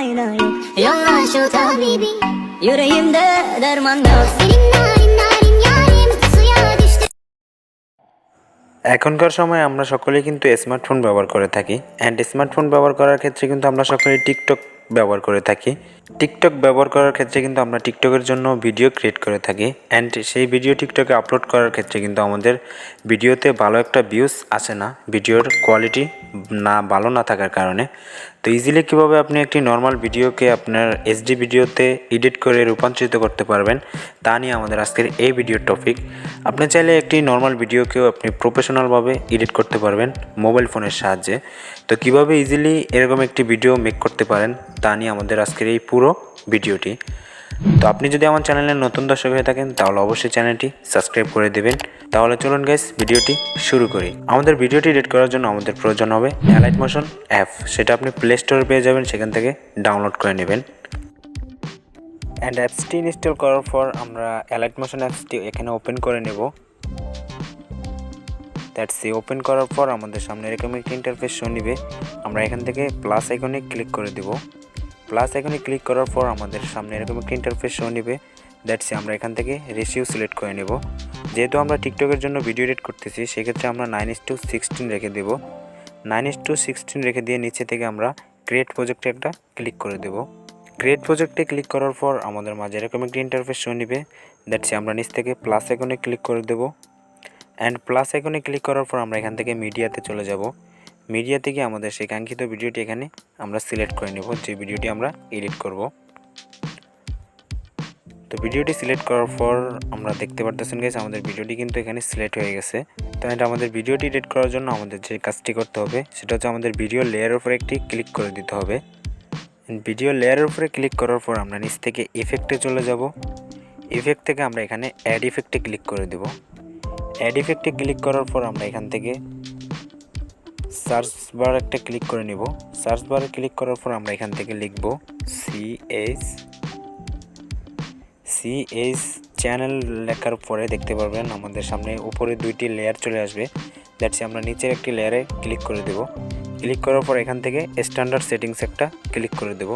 ayna yok. Yolla şu tabibi, yüreğimde derman yok. Senin narin narin yarim suya düştü. এখনকার সময়ে আমরা সকলেই কিন্তু স্মার্টফোন ব্যবহার করে থাকি অ্যান্ড স্মার্টফোন ব্যবহার করার ক্ষেত্রে কিন্তু আমরা সকলেই টিকটক ব্যবহার করে থাকি। টিকটক ব্যবহার করার ক্ষেত্রে কিন্তু আমরা টিকটকের জন্য ভিডিও ক্রিয়েট করে থাকি অ্যান্ড সেই ভিডিও টিকটকে আপলোড করার ক্ষেত্রে কিন্তু আমাদের ভিডিওতে ভালো একটা ভিউজ আসে না, ভিডিওর কোয়ালিটি ভালো না থাকার কারণে। তো ইজিলি কীভাবে আপনি একটি নর্মাল ভিডিওকে আপনার এইচডি ভিডিওতে এডিট করে রূপান্তরিত করতে পারবেন তা নিয়ে আমাদের আজকের এই ভিডিওর টপিক। আপনি চাইলে একটি নর্মাল ভিডিওকেও আপনি প্রফেশনালভাবে এডিট করতে পারবেন মোবাইল ফোনের সাহায্যে। তো কিভাবে ইজিলি এরকম একটি ভিডিও মেক করতে পারেন তা নিয়ে আমাদের আজকের এই পুরো ভিডিওটি। তো আপনি যদি আমার চ্যানেলের নতুন দর্শক হয়ে থাকেন তাহলে অবশ্যই চ্যানেলটি সাবস্ক্রাইব করে দেবেন। তাহলে চলুন গাইস ভিডিওটি শুরু করি। আমাদের ভিডিওটি এডিট করার জন্য আমাদের প্রয়োজন হবে অ্যালাইট মোশন অ্যাপ। সেটা আপনি প্লে স্টোরে পেয়ে যাবেন, সেখান থেকে ডাউনলোড করে নেবেন। অ্যান্ড অ্যাপসটি ইনস্টল করার পর আমরা অ্যালাইট মোশন অ্যাপসটি এখানে ওপেন করে নেব। দ্যাটস ওপেন করার পর আমাদের সামনে এরকম একটি ইন্টারফেস শো নিবে। আমরা এখান থেকে প্লাস আইকনে ক্লিক করে দেব। প্লাস আইকনে ক্লিক করার পর আমাদের সামনে এরকম একটি ইন্টারফেস শো নিবে। দ্যাটস আমরা এখান থেকে রেশিও সিলেক্ট করে নেব। যেহেতু আমরা টিকটকের জন্য ভিডিও এডিট করতেছি সেক্ষেত্রে আমরা 9:16 রেখে দেব। 9:16 রেখে দিয়ে নিচে থেকে আমরা ক্রিয়েট প্রজেক্টে একটা ক্লিক করে দেব। ক্রিয়েট প্রজেক্টে ক্লিক করার পর আমাদের মাঝে এরকম একটি ইন্টারফেস শো নিবে। দ্যাটস আমরা নিচ থেকে প্লাস আইকনে ক্লিক করে দেব। অ্যান্ড প্লাস আইকনে ক্লিক করার পর আমরা এখান থেকে মিডিয়াতে চলে যাব। মিডিয়া থেকে আমাদের সেই কাঙ্ক্ষিত ভিডিওটি এখানে আমরা সিলেক্ট করে নেব, যে ভিডিওটি আমরা এডিট করব। তো ভিডিওটি সিলেক্ট করার পর আমরা দেখতে পারতেছেন গাইস আমাদের ভিডিওটি কিন্তু এখানে সিলেক্ট হয়ে গেছে। তো এটা আমাদের ভিডিওটি এডিট করার জন্য আমাদের যে কাজটি করতে হবে সেটা হচ্ছে আমাদের ভিডিও লেয়ারের উপরে একটি ক্লিক করে দিতে হবে। ভিডিও লেয়ারের উপরে ক্লিক করার পর আমরা নিচ থেকে ইফেক্টে চলে যাব। ইফেক্ট থেকে আমরা এখানে অ্যাড ইফেক্টে ক্লিক করে দেব। অ্যাড ইফেক্টে ক্লিক করার পর আমরা এখান থেকে সার্চ বার একটা ক্লিক করে নিব। সার্চ বারে ক্লিক করার পর আমরা এখান থেকে লিখব সিএইচ চ্যানেল। লেখার পরে দেখতে পারবেন আমাদের সামনে উপরে দুইটি লেয়ার চলে আসবে। দ্যাটস আমরা নিচের একটি লেয়ারে ক্লিক করে দেব। ক্লিক করার পর এখান থেকে স্ট্যান্ডার্ড সেটিংস একটা ক্লিক করে দেব।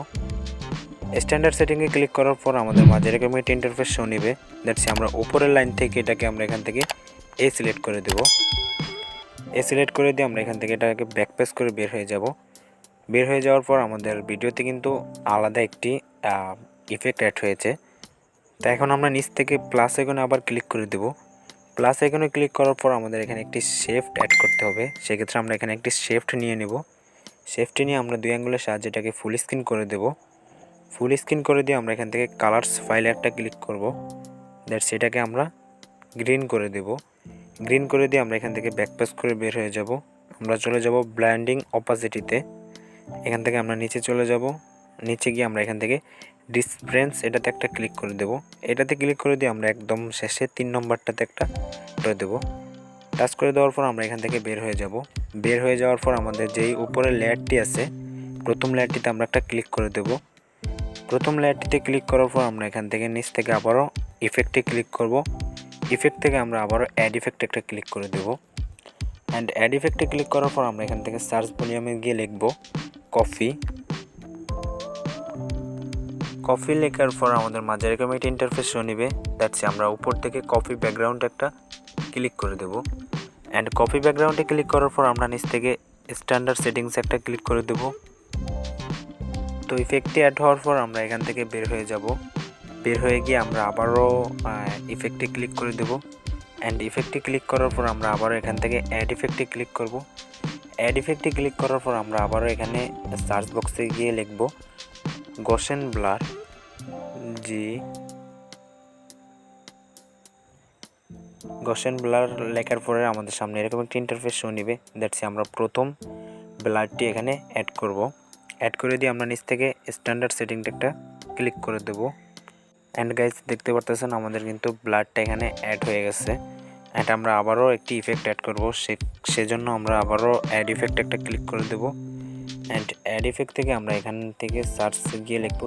স্ট্যান্ডার্ড সেটিংয়ে ক্লিক করার পর আমাদের মাঝে এরকম একটা ইন্টারফেস শো নিবে। দ্যাটস আমরা উপরের লাইন থেকে এটাকে আমরা এখান থেকে সিলেক্ট করে দেব। সিলেক্ট করে দিয়ে আমরা এখান থেকে এটাকে ব্যাকপেস করে বের হয়ে যাব। বের হয়ে যাওয়ার পর আমাদের ভিডিওতে কিন্তু আলাদা একটি ইফেক্ট অ্যাড হয়েছে। তো এখন আমরা নিচ থেকে প্লাস আইকনে আবার ক্লিক করে দেব। প্লাস আইকনে ক্লিক করার পর আমাদের এখানে একটি শেফট অ্যাড করতে হবে। সেক্ষেত্রে আমরা এখানে একটি শেফট নিয়ে নেব। শেফটটি নিয়ে আমরা দুই আঙ্গুলের সাহায্যে এটাকে ফুল স্ক্রিন করে দেব। ফুল স্ক্রিন করে দিয়ে আমরা এখান থেকে কালার্স ফাইলে একটা ক্লিক করব। দ্যাটস এটাকে আমরা গ্রিন করে দেব। গ্রিন করে দিয়ে আমরা এখান থেকে ব্যাকপেস করে বের হয়ে যাব। আমরা চলে যাব ব্ল্যান্ডিং অপাসিটিতে। এখান থেকে আমরা নিচে চলে যাব। নিচে গিয়ে আমরা এখান থেকে ডিসপ্রেন্স এটাতে একটা ক্লিক করে দেব। এটাতে ক্লিক করে দিয়ে আমরা একদম শেষে 3 নম্বরটাতে একটা করে দেব। টাচ করে দেওয়ার পর আমরা এখান থেকে বের হয়ে যাব। বের হয়ে যাওয়ার পর আমাদের যেই উপরের লেয়ারটি আছে প্রথম লেয়ারটিতে আমরা একটা ক্লিক করে দেব। প্রথম লেয়ারটিতে ক্লিক করার পর আমরা এখান থেকে নিচ থেকে আবারও ইফেক্টে ক্লিক করব। ইফেক্ট থেকে আমরা আবারও অ্যাড ইফেক্টে একটা ক্লিক করে দেব। অ্যান্ড অ্যাড ইফেক্টে ক্লিক করার পর আমরা এখান থেকে সার্চ ভলিউমে গিয়ে লিখব কফি লেখার পর আমাদের মাঝে এরকম একটা ইন্টারফেস শো নিবে। দ্যাটস আমরা উপর থেকে কফি ব্যাকগ্রাউন্ড একটা ক্লিক করে দেব। অ্যান্ড কফি ব্যাকগ্রাউন্ডে ক্লিক করার পর আমরা নিচ থেকে স্ট্যান্ডার্ড সেটিংস একটা ক্লিক করে দেব। তো ইফেক্টটি অ্যাড হওয়ার পর আমরা এখান থেকে বের হয়ে যাব। বের হয়ে গিয়ে আমরা আবারও ইফেক্টে ক্লিক করে দেব। অ্যান্ড ইফেক্টে ক্লিক করার পর আমরা আবারও এখান থেকে অ্যাড ইফেক্টে ক্লিক করব। অ্যাড ইফেক্টে ক্লিক করার পর আমরা আবারও এখানে সার্চ বক্সে গিয়ে লিখব গসেন ব্লার গসেন ব্লার লেখার পরে আমাদের সামনে এরকম একটি ইন্টারফেস শো নিবে। দ্যাটস আমরা প্রথম ব্লারটি এখানে অ্যাড করব। অ্যাড করে দিয়ে আমরা নিচ থেকে স্ট্যান্ডার্ড সেটিংটা একটা ক্লিক করে দেব। অ্যান্ড গাইজ দেখতে পারতেছেন আমাদের কিন্তু ব্লাডটা এখানে অ্যাড হয়ে গেছে। অ্যান্ড আমরা আবারও একটি ইফেক্ট অ্যাড করব। সেজন্য আমরা আবারও অ্যাড ইফেক্ট একটা ক্লিক করে দেব। অ্যান্ড অ্যাড ইফেক্ট থেকে আমরা এখান থেকে সার্চ গিয়ে লিখব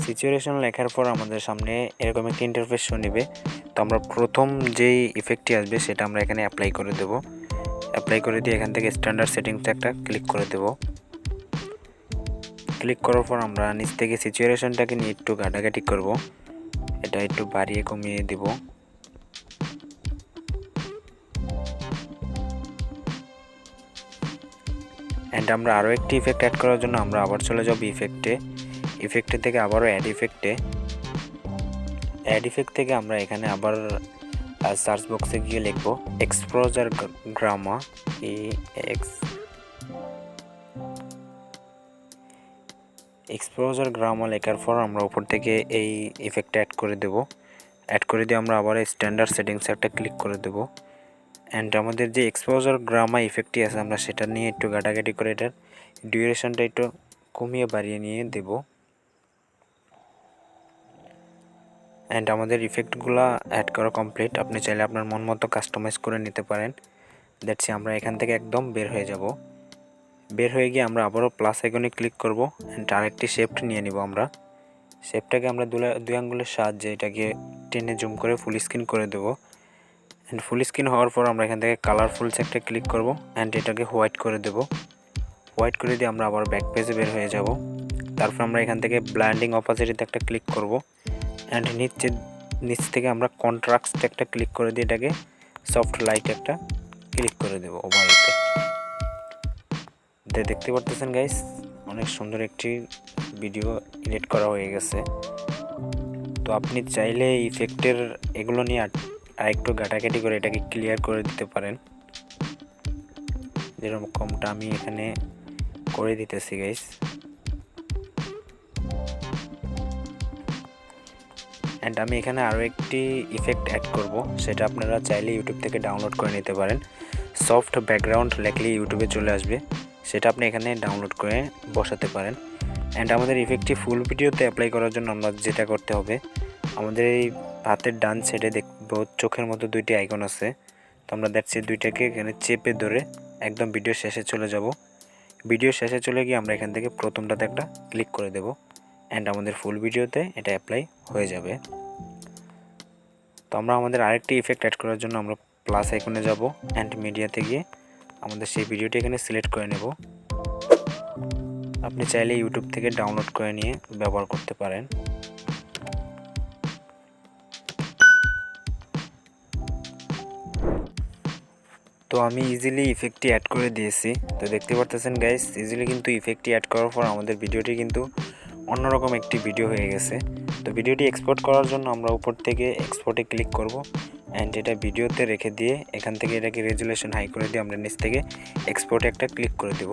সিচুয়েশন লেখার পর আমাদের সামনে এরকম একটি ইন্টারফেস শো নেবে। তো আমরা প্রথম যেই ইফেক্টটি আসবে সেটা আমরা এখানে অ্যাপ্লাই করে দেব। অ্যাপ্লাই করে দিয়ে এখান থেকে স্ট্যান্ডার্ড সেটিংস একটা ক্লিক করে দেব। ক্লিক করার পর আমরা নিচ থেকে সিচুয়েশনটাকে নিয়ে একটু ঘাটাঘাটি করব, এটা একটু বাড়িয়ে কমিয়ে দেব। অ্যান্ড আমরা আরও একটি ইফেক্ট অ্যাড করার জন্য আমরা আবার চলে যাব ইফেক্টে থেকে আবারও অ্যাড ইফেক্ট থেকে আমরা এখানে আবার সার্চ বক্সে গিয়ে লিখব এক্সপোজার গ্রামা এক্সপোজার গ্রামা লেখার পর আমরা উপর থেকে এই ইফেক্টটা অ্যাড করে দিয়ে আমরা আবার স্ট্যান্ডার্ড সেটিংস একটা ক্লিক করে দেব। অ্যান্ড আমাদের যে এক্সপোজার গ্রামা ইফেক্টটি আছে আমরা সেটা নিয়ে একটু ঘাটাঘাটি করে এটার ডিউরেশনটা একটু কমিয়ে বাড়িয়ে নিয়ে দেব। অ্যান্ড আমাদের ইফেক্টগুলো অ্যাড করা কমপ্লিট। আপনি চাইলে আপনার মন মতো কাস্টমাইজ করে নিতে পারেন। দ্যাটস আমরা এখান থেকে একদম বের হয়ে যাব। বের হয়ে গিয়ে আমরা আবারও প্লাস আইকনে ক্লিক করব অ্যান্ড আরেকটি শেপট নিয়ে নিব। আমরা শেপটাকে আমরা দুই আঙ্গুলের সাহায্যে এটাকে টেনে জুম করে ফুল স্ক্রিন করে দেব। অ্যান্ড ফুল স্ক্রিন হওয়ার পর আমরা এখান থেকে কালারফুলস একটা ক্লিক করব অ্যান্ড এটাকে হোয়াইট করে দেব। হোয়াইট করে দিয়ে আমরা আবার ব্যাক পেজে বের হয়ে যাব। তারপর আমরা এখান থেকে ব্লাইন্ডিং অপাসিটিতে একটা ক্লিক করব অ্যান্ড নিচ থেকে আমরা কন্ট্রাস্ট একটা ক্লিক করে দিয়ে এটাকে সফট লাইট একটা ক্লিক করে দেব ওভারঅলতে। দেখতে পারতেছেন গাইস, অনেক সুন্দর একটি ভিডিও এডিট করা হয়ে গেছে। তো আপনি চাইলে ইফেক্টের এগুলো নিয়ে আরেকটু ঘাটাঘাটি করে এটাকে ক্লিয়ার করে দিতে পারেন, যেরকমটা আমি এখানে করে দিতেছি গাইস। অ্যান্ড আমি এখানে আরও একটি ইফেক্ট অ্যাড করব, সেটা আপনারা চাইলে ইউটিউব থেকে ডাউনলোড করে নিতে পারেন। সফট ব্যাকগ্রাউন্ড লেখলে ইউটিউবে চলে আসবে, সেটা আপনি এখানে ডাউনলোড করে বসাতে পারেন। অ্যান্ড আমাদের ইফেক্টটি ফুল ভিডিওতে অ্যাপ্লাই করার জন্য আমরা যেটা করতে হবে, আমাদের এই হাতের ডান সাইডে দেখব চোখের মতো দুইটি আইকন আছে। তো আমরা দেখছি দুইটাকে এখানে চেপে ধরে একদম ভিডিও শেষে চলে যাব। ভিডিও শেষে চলে গিয়ে আমরা এখান থেকে প্রথমটাতে একটা ক্লিক করে দেব অ্যান্ড আমাদের ফুল ভিডিওতে এটা অ্যাপ্লাই হয়ে যাবে। তো আমরা আমাদের আরেকটি ইফেক্ট অ্যাড করার জন্য আমরা প্লাস আইকনে যাব অ্যান্ড মিডিয়াতে গিয়ে আমাদের সেই ভিডিওটি এখানে সিলেক্ট করে নেব। আপনি চাইলে ইউটিউব থেকে ডাউনলোড করে নিয়ে ব্যবহার করতে পারেন। তো আমি ইজিলি ইফেক্টটি অ্যাড করে দিয়েছি। তো দেখতে পারতেছেন গাইস, ইজিলি কিন্তু ইফেক্টটি অ্যাড করার পর আমাদের ভিডিওটি কিন্তু অন্যরকম একটি ভিডিও হয়ে গেছে। তো ভিডিওটি এক্সপোর্ট করার জন্য আমরা উপর থেকে এক্সপোর্টে ক্লিক করব অ্যান্ড এটা ভিডিওতে রেখে দিয়ে এখান থেকে এটাকে রেজুলেশন হাই করে দিয়ে আমরা নিচ থেকে এক্সপোর্টে একটা ক্লিক করে দেব।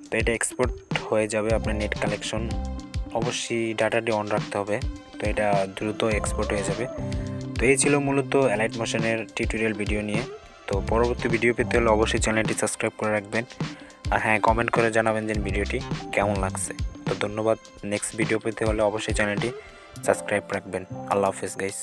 তো এটা এক্সপোর্ট হয়ে যাবে। আপনার নেট কালেকশন অবশ্যই ডাটাটি অন রাখতে হবে, তো এটা দ্রুত এক্সপোর্ট হয়ে যাবে। তো এই ছিল মূলত অ্যালাইট মোশনের টিউটোরিয়াল ভিডিও নিয়ে। তো পরবর্তী ভিডিও পেতে হলে অবশ্যই চ্যানেলটি সাবস্ক্রাইব করে রাখবেন, আর হ্যাঁ, কমেন্ট করে জানাবেন যে ভিডিওটি কেমন লাগছে। তো ধন্যবাদ। নেক্সট ভিডিও পেতে হলে অবশ্যই চ্যানেলটি সাবস্ক্রাইব রাখবেন। আল্লাহ হাফেজ গাইস।